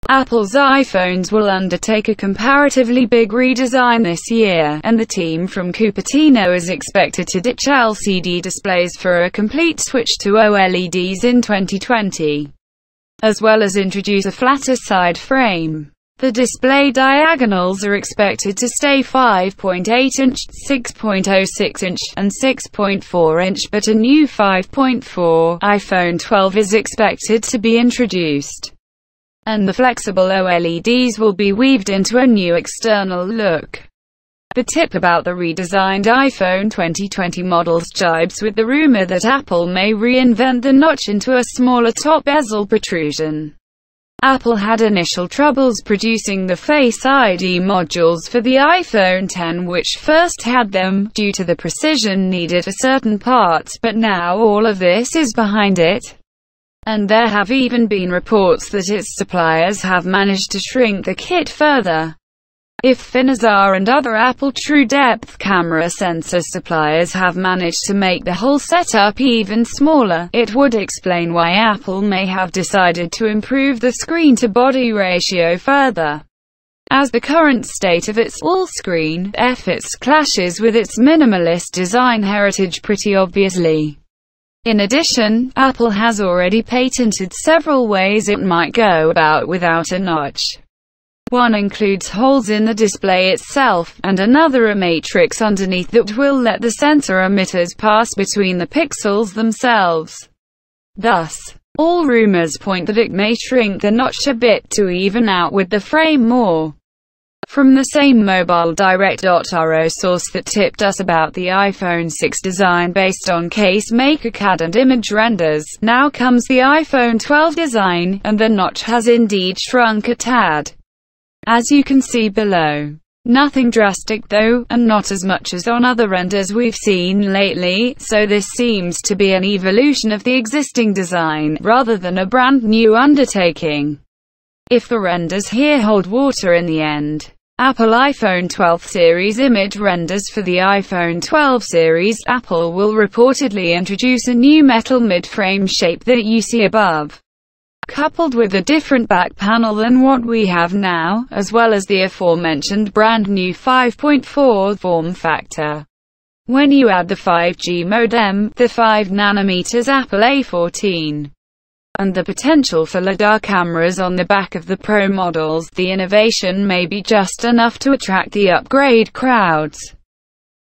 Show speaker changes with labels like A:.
A: Apple's iPhones will undertake a comparatively big redesign this year, and the team from Cupertino is expected to ditch LCD displays for a complete switch to OLEDs in 2020, as well as introduce a flatter side frame. The display diagonals are expected to stay 5.8-inch, 6.06-inch, and 6.4-inch, but a new 5.4 iPhone 12 is expected to be introduced, and the flexible OLEDs will be weaved into a new external look. The tip about the redesigned iPhone 2020 model's jibes with the rumor that Apple may reinvent the notch into a smaller top bezel protrusion. Apple had initial troubles producing the Face ID modules for the iPhone X, which first had them, due to the precision needed for certain parts, but now all of this is behind it, and there have even been reports that its suppliers have managed to shrink the kit further. If Finazar and other Apple True Depth camera sensor suppliers have managed to make the whole setup even smaller, it would explain why Apple may have decided to improve the screen-to-body ratio further, as the current state of its all-screen efforts clashes with its minimalist design heritage pretty obviously. In addition, Apple has already patented several ways it might go about without a notch. One includes holes in the display itself, and another a matrix underneath that will let the sensor emitters pass between the pixels themselves. Thus, all rumors point that it may shrink the notch a bit to even out with the frame more. From the same Mobile Direct.ro source that tipped us about the iPhone 6 design based on case maker CAD and image renders, now comes the iPhone 12 design, and the notch has indeed shrunk a tad, as you can see below. Nothing drastic though, and not as much as on other renders we've seen lately, so this seems to be an evolution of the existing design, rather than a brand new undertaking. If the renders here hold water in the end, Apple iPhone 12 series image renders for the iPhone 12 series, Apple will reportedly introduce a new metal mid-frame shape that you see above, coupled with a different back panel than what we have now, as well as the aforementioned brand new 5.4 form factor. When you add the 5G modem, the 5nm Apple A14, and the potential for LiDAR cameras on the back of the Pro models, the innovation may be just enough to attract the upgrade crowds.